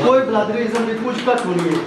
کوئی بلادریزم بھی کچھ کٹ نہیں ہے.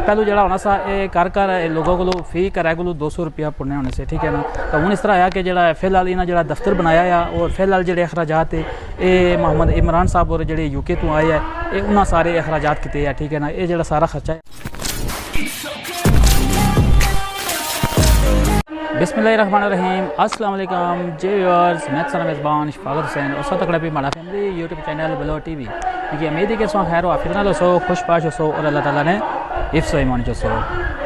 پہلو جڑا ہونا سا یہ کر لوگوں کو فی کرائے کو 200 روپیہ پڑنے ہونے سے ٹھیک ہے نا. تو ہوں اس طرح آیا کہ جڑا فی الحال انہیں جڑا دفتر بنایا ہے اور فی الحال جڑے اخراجات یہ محمد عمران صاحب اور جڑے یو کے تو آئے ہیں یہ انہوں سارے اخراجات کیتے ہیں ٹھیک ہے نا. یہ جڑا سارا خرچہ ہے. بسم اللہ الرحمن الرحیم. السلام علیکم جی ویورز, میں سنا میزبان شفاقت حسین اور ساتھ تکڑا بھی ماڑا فیملی یوٹیوب چینل بلو ٹی وی. دیکھیے امید ہے کہ سو خیر و عافیت نال سو خوش باش سو اور اللہ تعالیٰ نے حفظ و ایمان جو سو.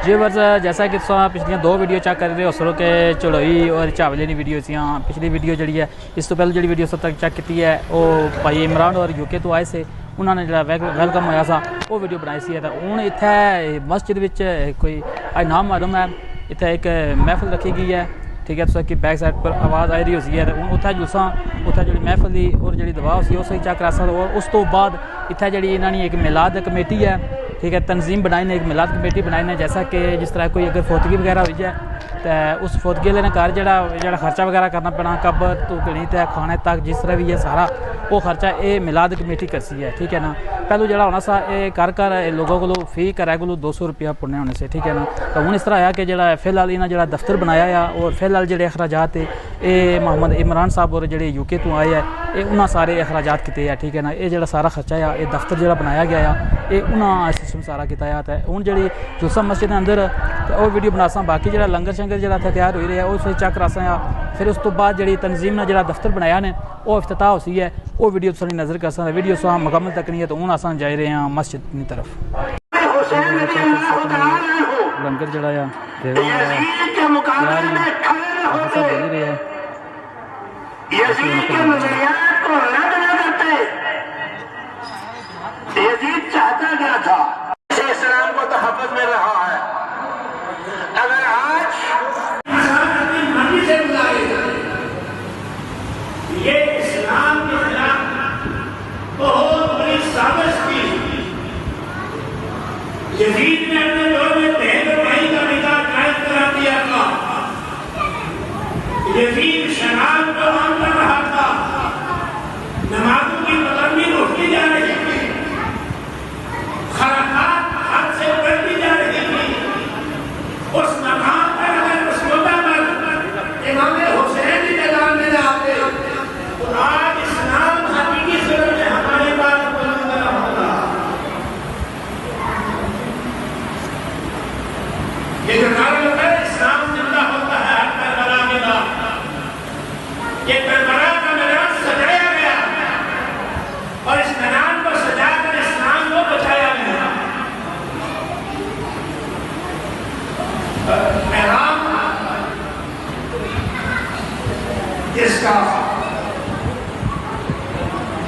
جی ویورز, جیسا کہ سو پچھلیاں 2 ویڈیو چیک کر رہے ہو سرو کہ چڑوئی اور چاولے کی ویڈیو سیاں. پچھلی ویڈیو جڑی ہے اس تو پہلے جڑی ویڈیو سب تک چیک کی ہے وہ بھائی عمران اور یو کے تو آئے سے انہوں نے جڑا ویلکم ہوا سا وہ ویڈیو بنائی سی. تو ہوں اتنے مسجد وچ کوئی نام معلوم ہے اتنے ایک محفل رکھی گئی ہے ٹھیک ہے. تو کہ بیک سائڈ پر آواز آئی رہی ہو سی ہے. ہوں اتنے جلساں اتنے جی محفل دی اور جی دعا سی اس چیک کرا سکتا. اور اس تو بعد اتنے جی انہوں نے ایک میلاد کمیٹی ہے ٹھیک ہے تنظیم بنائی نے, ایک میلاد کمیٹی بنائی نے. جیسا کہ جس طرح کوئی اگر فوتگی وغیرہ ہوئی جائے تو اس فوتگی والے نے گھر جڑا خرچہ وغیرہ کرنا پینا قبر تو گنیت ہے کھانے تک جس طرح بھی ہے سارا وہ خرچہ یہ میلاد کمیٹی کرسی ہے ٹھیک ہے نا. پہلو جڑا ہونا سا یہ کر لوگوں کو فی کرائے کو 200 روپیہ پڑنے ہونے سے ٹھیک ہے نا. تو ہوں اس طرح آیا کہ جڑا فی الحال انہیں جڑا دفتر بنایا ہے اور فی الحال جڑے اخراجات یہ محمد عمران صاحب اور جڑے یو کے تو آئے ہیں یہ انہوں سارے اخراجات کیتے ہیں ٹھیک ہے نا. یہ جڑا سارا خرچہ ہے یہ دفتر جڑا بنایا گیا ہے یہ انہوں سسٹم سارا کیتا ہے. ہوں جڑی جلسہ مسجد کے اندر وہ ویڈیو بنا سا. باقی جڑا لنگر شنگر جڑا تیار ہوئی رہا ہے اس چیک کرا سا. پھر اس تو بعد جڑی تنظیم نے جڑا دفتر بنایا نے وہ افتتاح ہو سی ہے وہ ویڈیو ساری نظر کر سا. ویڈیو سا مکمل تک نہیں ہے تو ہوں آسان جائے رہے ہیں مسجد کی طرف. لنگر جڑا ہے بول رہے ہیں یزید چاہتا کیا تھا اسلام کو تحفظ میں رہا ہے. اگر آج مرضی سے گزارے یہ اسلام کے خلاف بہت بڑی سازش کی. یزید نے اپنے دور میں بہتر بھائی کا نکاح جائز کرا دیا تھا. یزید شراب کو عام کر رہا تھا. نمازوں کی پابندی روکی جا رہی تھی. خرافات حد سے بڑھتی جا رہی تھی. اس مقام پر اگر اس موقع پر امام حسین کی جگہ میں آتے تو آج اسلام حقیقی صورت میں ہمارے پاس بلند ہوگا. یہ جو نعرہ ہوتا ہے اسلام زندہ ہوتا ہے ہر کربلا کے بعد. یہ کربلا کا میدان سجایا گیا اور اس میدان کو سجا کر اسلام کو بچایا گیا. پیغام جس کا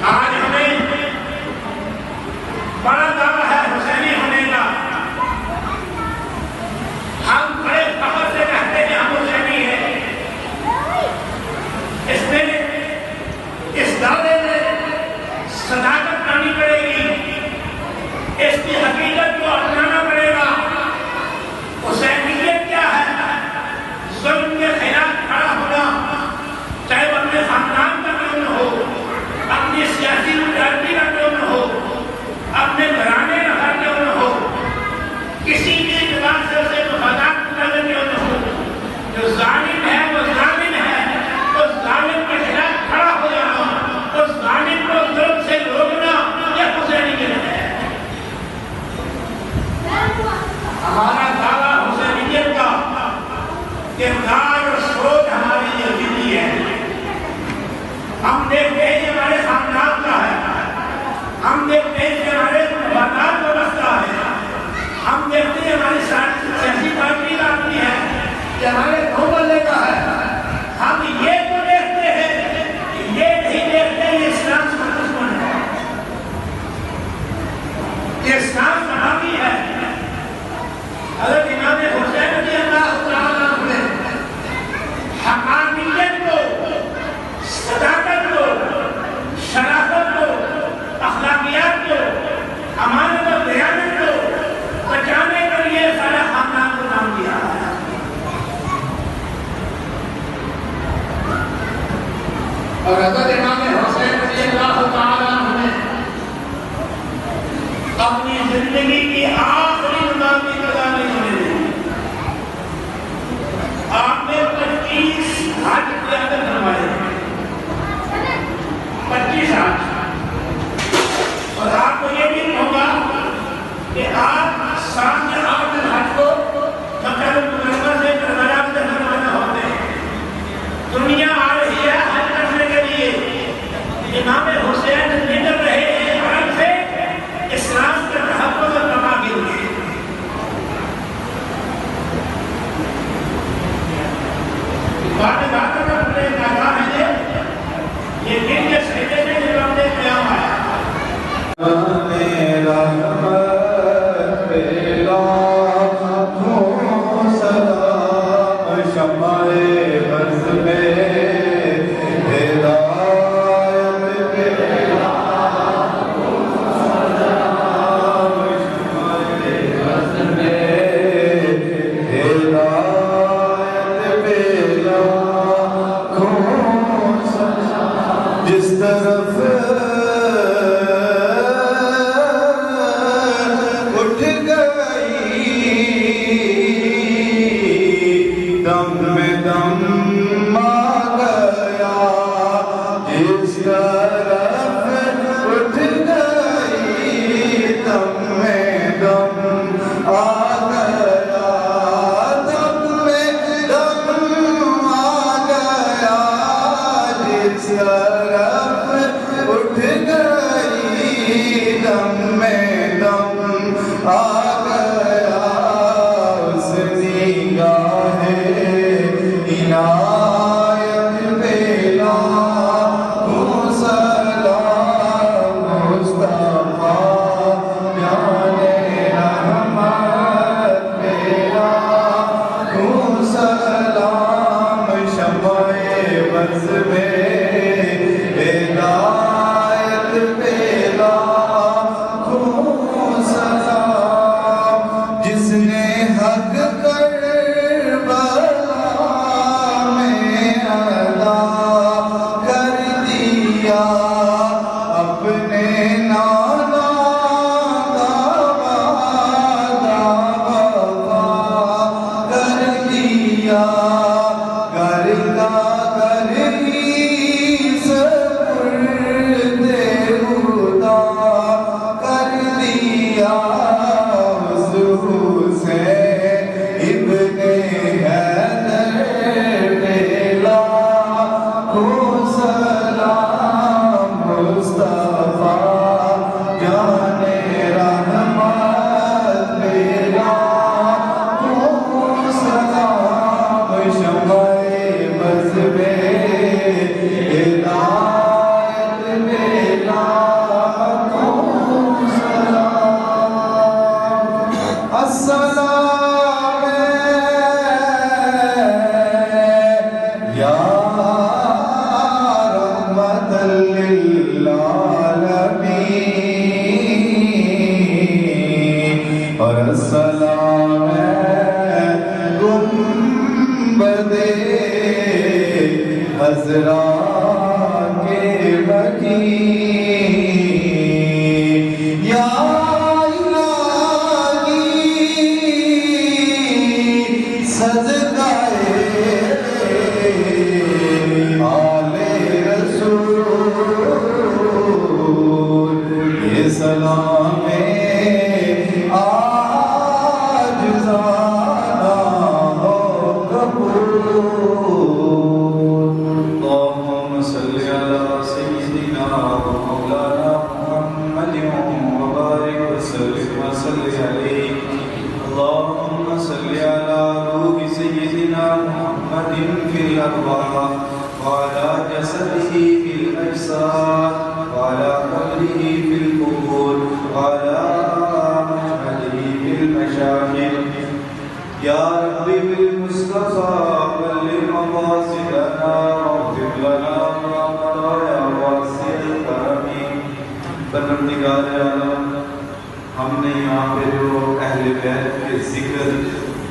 آج ہمیں بڑا دعویٰ ہے حسینی ہونے کا. ہم بڑے فخر سے کہتے ہیں ہم حسینی ہیں. اس میں اس دعوے میں صداقت کرنی پڑے گی. اس کی حقیقت کو اپنانا پڑے گا. حسینیت کیا ہے؟ ظلم کے خلاف کھڑا ہونا, چاہے وہ اپنے خاندان کا کیوں نہ ہو, اپنی سیاسی برادری کا کیوں نہ ہو, اپنے گھرانے کا کیوں نہ ہو, کسی بھی اعتبار سے اسے مفادات کرنے کیوں نہ ہو. جو ظالم ہے وہ ظالم ہے. اس ظالم کے خلاف کھڑا ہو جانا, اس ظالم کو ظلم سے روکنا یہ حسینیت ہے. ہمارا دعویٰ حسینیت کا کردار اور سوچ ہماری یزیدی ہے. ہم دیکھتے ہیں یہ ہمارے خاندان کا ہے. ہم دیکھتے ہیں کہ ہمارے مفادات کا مسئلہ ہے. ہم دیکھتے ہیں ہماری سیاسی پارٹی کا آدمی ہے کہ ہمارے محلے کا ہے. ہم یہ تو دیکھتے ہیں, یہ نہیں دیکھتے یہ اسلام سے دشمن ہے, یہ اسلام صحابی ہے. حضرت امام حسین رضی اللہ تعالیٰ عنہ نے حقانیت کو, صداقت کو, شرافت کو, اخلاقیات کو, امانت و دیانت کو بچانے کے لیے سارا خاندان کو نام دیا ہے. اور حضرت امام حسین رضی اللہ تعالیٰ ہمیں اپنی زندگی کی آخری نمازی قضا نہیں ہونے دیں۔ آپ نے 25 حج کی عادت فرمائے، 25 حج، اور آپ کو یہ بھی ہوگا کہ آپ سامنے آخر حج کو مکہ المکرمہ سے کربلا کی طرف روانہ ہوتے ہیں۔ دنیا آ رہی ہے حج کرنے کے لیے، امام حسین نکل رہے ہیں حرم سے اسلام کے تحفظ اور بقا کے لیے۔ باتوں میں اپنے ناکام ہے یہ دن کے سہتے میں جب ہم نے قیام آیا ہم نے یہاں پہ جو اہل بیت کے ذکر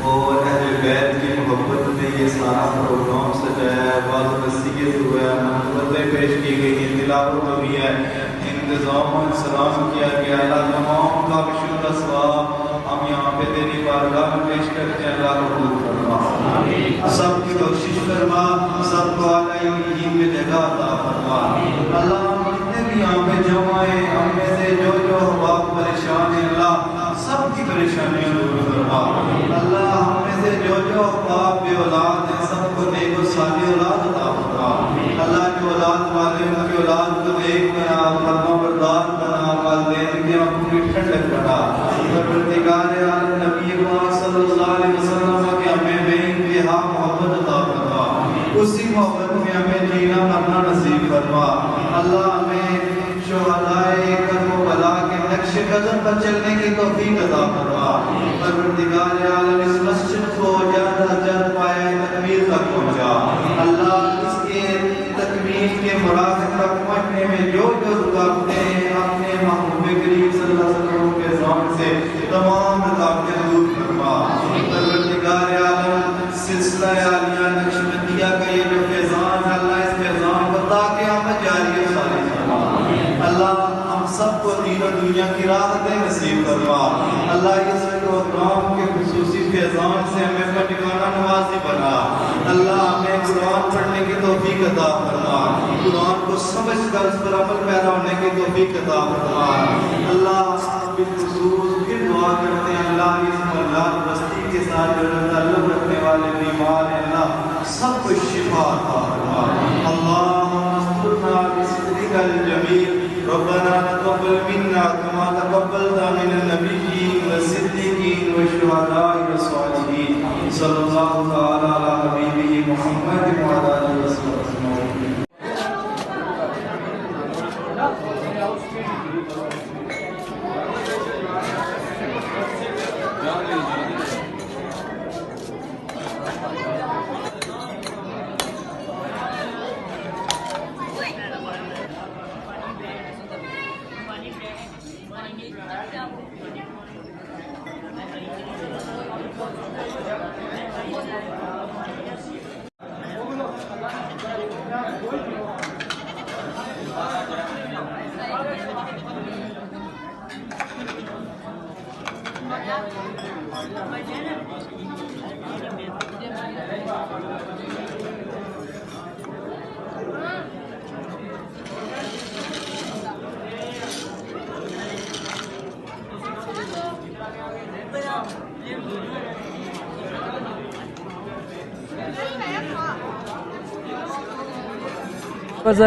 اور اہل بیت کی محبت میں یہ سارا پروگرام سجایا ہے، بعض وسیعت ہوا ہے، منقبتیں پیش کی گئی ہیں، تلاوت ہوئی ہے، انتظام و انسلام کیا گیا۔ اللہ تمام کا بشر ثواب ہم یہاں پہ تیری بارگاہ میں پیش کرتے ہیں، اللہ قبول فرما، سب کی بخشش فرما، سب کو اعلیٰ یقین میں جگہ عطا فرما۔ اللہ ہم جتنے بھی یہاں پہ جمع ہیں، ہم میں سے جو احباب پریشان ہیں، اللہ سب کی پریشانیاں دور فرما۔ اللہ ہم میں سے جو احباب بے اولاد ہیں، سب کو نیک و صالح اولاد عطا فرما۔ اللہ جو اولاد والے ان کی اولاد کو نیک بنا، فرما بردار بنا، والدین کی آنکھوں کی ٹھنڈک بنا۔ پروردگار عالم نبی پاک صلی اللہ علیہ وسلم کے ہمیں بے انتہا محبت عطا فرما، اسی محبت میں ہمیں جینا مرنا نصیب فرما۔ اللہ ہمیں شہدائے کربلا کے نقش قدم پر چلنے کی توفیق عطا فرما۔ پروردگار عالم اس مسجد کو جلد از جلد پایہ تکمیل تک پہنچا۔ اللہ اس کے تکمیل کے مراحل تک پہنچنے میں جو رکاوٹیں ہیں، اپنے محبوب کریم صلی اللہ علیہ وسلم کے ذات سے تمام رکاوٹیں دور فرما۔ پروردگار عالم سلسلہ عالیہ نقشبندیہ کا یہ جو فیضان ہے، اللہ اس فیضان کو تا قیامت جاری و ساری فرما۔ اللہ ہم سب کو دین و دنیا کی راحتیں نصیب فرما۔ اللہ اس پروگرام کے خصوصی فیضان سے ہمیں اپنا ٹھکانہ نوازی بنا۔ اللہ ہمیں قرآن پڑھنے کی توفیق عطا فرما، قرآن کو سمجھ کر اس پر عمل پیرا ہونے کی توفیق عطا فرما۔ اللہ بالخصوص پھر دعا کرتے ہیں، اللہ اس ملال بستی کے ساتھ جو تعلق رکھنے والے بیمار ہیں، اللہ سب کو شفا عطا فرما۔ اللہم استرنا بسترک الجمیل، ربنا تقبل منا كما تقبلت من النبيين والصديقين والشهداء والصالحين صلى الله تعالى على حبيبه محمد وعلى آله وصحبه أجمعين۔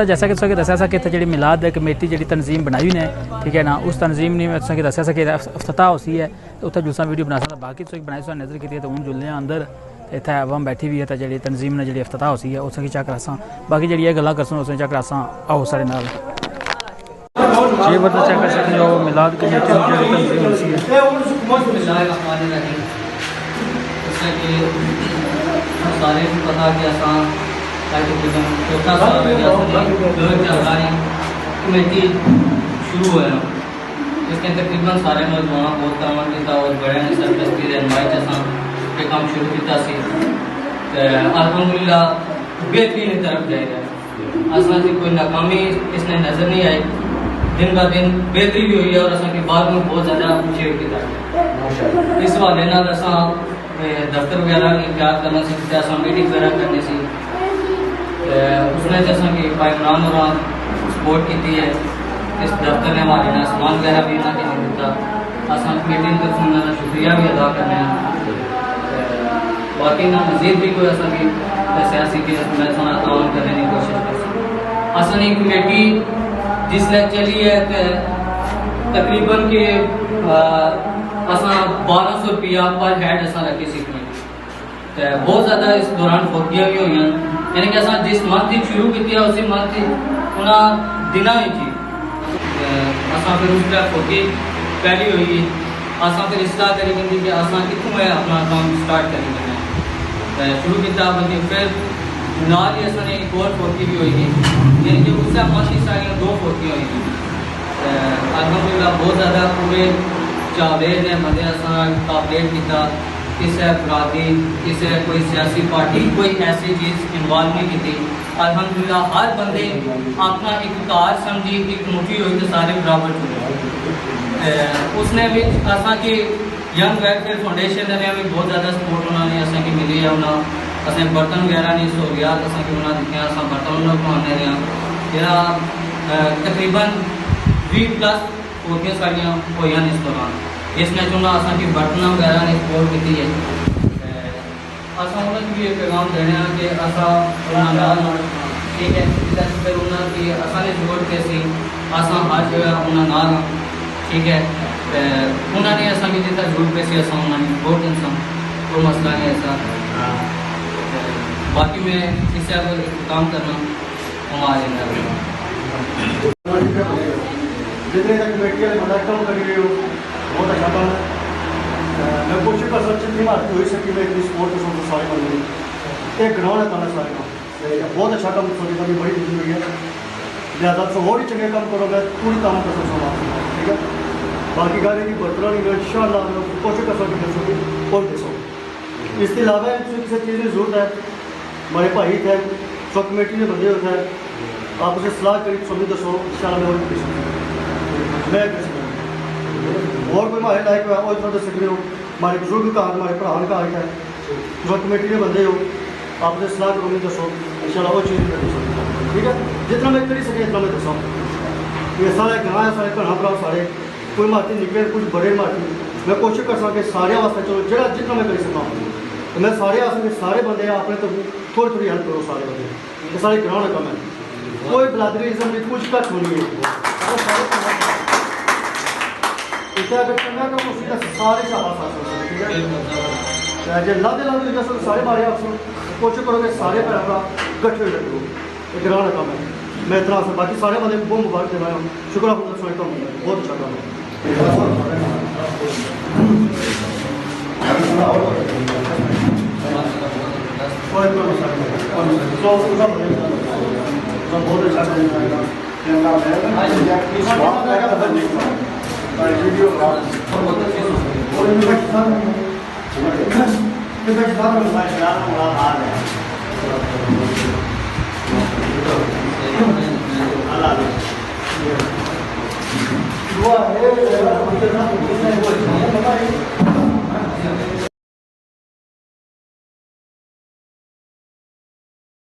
جیسا کہ دسیا سا کہ جی میلاد کمیٹی جی تنظیم بنائی نے، ٹھیک ہے نا، اس تنظیم نے دسیا سا کہ افتتاح ہوئی ہے، اتنے جلسہ ویڈیو بنا سکتا، باقی تو بنائی سو نظر کی تو ہوں جلنے اندر اتنے عوام بیٹھی ہوئی ہے، تو جی تنظیم نے جی افتتاح ہوئی ہے اس کی چیک کراساں، باقی جی یہ گلا کرسوں اس چیک کراساں، آؤ سارے نال جی بدل چیک کر سکتے ہو میلاد کمیٹی جی تنظیم ہوئی ہے۔ سارے پتا کہ آسان چوتھا سال ہے کمیٹی شروع ہوا ہے، اس کے تقریباً سارے نوجوان بہت کام کیا اور بڑے نے سرپرستی کی رہنمائی یہ کام شروع کیا سی، الحمدللہ بہترین طرف جائے گا۔ اصل کی کوئی ناکامی اس نے نظر نہیں آئی، دن ب دن بہتری بھی ہوئی ہے اور اصل کی بعد میں بہت زیادہ شیئر کیا۔ اس حوالے دفتر وغیرہ انتظار کرنا سیکھتے ہیں، میٹنگ وغیرہ کرنے سے اس نے جیسا کہ بھائی عمران اور سپورٹ کی ہے، اس دفتر نے ہمارے یہاں سامان وغیرہ بھی نہ دیتا، آسان میٹنگ کا شکریہ بھی ادا کرنے ہیں۔ باقی نہ مزید بھی کوئی ایسا بھی سیاسی کے میں سارا تعاون کرنے کی کوشش کر سکوں۔ اصل یہ کمیٹی جس نے چلی ہے تقریباً کہ 1200 روپیہ پر ہیڈ ایسا رکھی سیکھنے، بہت زیادہ اس دوران فوتیاں بھی ہوئی ہیں، یعنی کہ اصل جس منتھ شروع کی اسی منتھ انہیں دن ہی تھی اصل پھر اس طرح فوتی پہلی ہوئی، اصل پھر اصلاح کری گئی کہ اصل کتوں میں اپنا کام سٹارٹ کری گئے شروع کیا، بلکہ پھر نال ہی اصل ایک اور فوتی بھی ہوئی گی، یعنی کہ اس سے منتھ ہی ساری 2 فوتیاں ہوئی گئی۔ الحمدللہ بہت زیادہ پورے جاوید نے بندے کاپریٹ کیا، کسی برادری کسی کوئی سیاسی پارٹی کوئی ایسی چیز انوالو نہیں کی تھی. الحمدللہ ہر بندے اپنا ایک کار سمجھی ایک مٹھی ہوئی تو سارے برابر چلے. اس نے بھی اصا کی ینگ ویلفیئر فاؤنڈیشن نے بھی بہت زیادہ سپورٹ انہوں نے اصل کی ملی ہے. انہوں اصل برتن وغیرہ نہیں سہولیات اصل کی انہوں نے دیکھا اصل برتن انہوں بنانے دیا جہاں تقریباً 20+ پوتیاں ساڑیاں ہوئی اس دوران. اس میں چونکہ اصل کی برتن وغیرہ نے سپورٹ کی ہے. اصل انہوں بھی یہ پیغام دینا کہ اصل ٹھیک ہے پھر انہوں کی اصل نے ضرورت کی سی اصل ہر جگہ انہوں نال ٹھیک ہے. انہوں نے اصل کی جتنا ضرورت پہ سی اصل انہوں نے سپورٹ انسان کوئی مسئلہ نہیں ایسا. باقی میں اس سے کام کرنا ہمارے جتنے تک کمیٹی والے بندہ کم کر رہے ہو بہت اچھا کام ہے. میں کوشش کر سکتی جتنی بات ہوئی سکی میں اتنی سپورٹ کر سکتا سارے بندے ایک گراؤنڈ ہے کام ہے سارے کام بہت اچھا کام چھوٹی چھوٹی بڑی چیز ہوئی ہے. لہٰذا تو اور ہی چنگے کام کرو گے پوری کام کر سکتا ہوں ٹھیک ہے. باقی گاڑی کی برتنوں نہیں ان شاء اللہ کوشش کر سکتی دسو گی اور دسو. اس کے علاوہ کسی چیز کی ضرورت ہے ہمارے بھائی تھے سب کمیٹی میں بندے ہوتے ہیں آپ اسے صلاح کری سبھی دسو ان شاء اللہ میں میں اور کوئی ہمارے لائق ہے اور دس سکتے ہو. ہمارے بزرگ کا ہمارے پڑھان کا آئے ہے جو کمیٹی میں بندے ہو آپ اسے صلاح کرو گے دسو ان شاء اللہ وہ چیز میں دسو ٹھیک ہے. جتنا میں کری سکے اتنا میں دساؤں. یہ سارے گاہ سارے بھرا بھرا سارے کوئی مارتی نکلے کچھ بڑے مارتی میں کوشش کر سکا کہ سارے واسطے چلو جہاں جتنا میں کر سکا تو میں سارے واسطے سارے بندے اپنے تو تھوڑی تھوڑی ہیلپ کرو سارے بندے. یہ سارے گراؤنڈ کام ہے کوئی برادریزم میں کچھ کٹ ہونی ہے. اگر چنگا کرو سیدھا سارے شاہ ٹھیک ہے. جی لا دے لا سارے مارے آپ کوشش کرو کہ سارے بھرا بھرا کٹھے ہوئے رکھو. یہ گراؤنڈ کام ہے. میں اتنا سے باقی سارے بندے بہت مبارک دے رہا ہوں. شکر آپ کو سمجھتا ہوں بہت اچھا کام ہے. بہت اچھا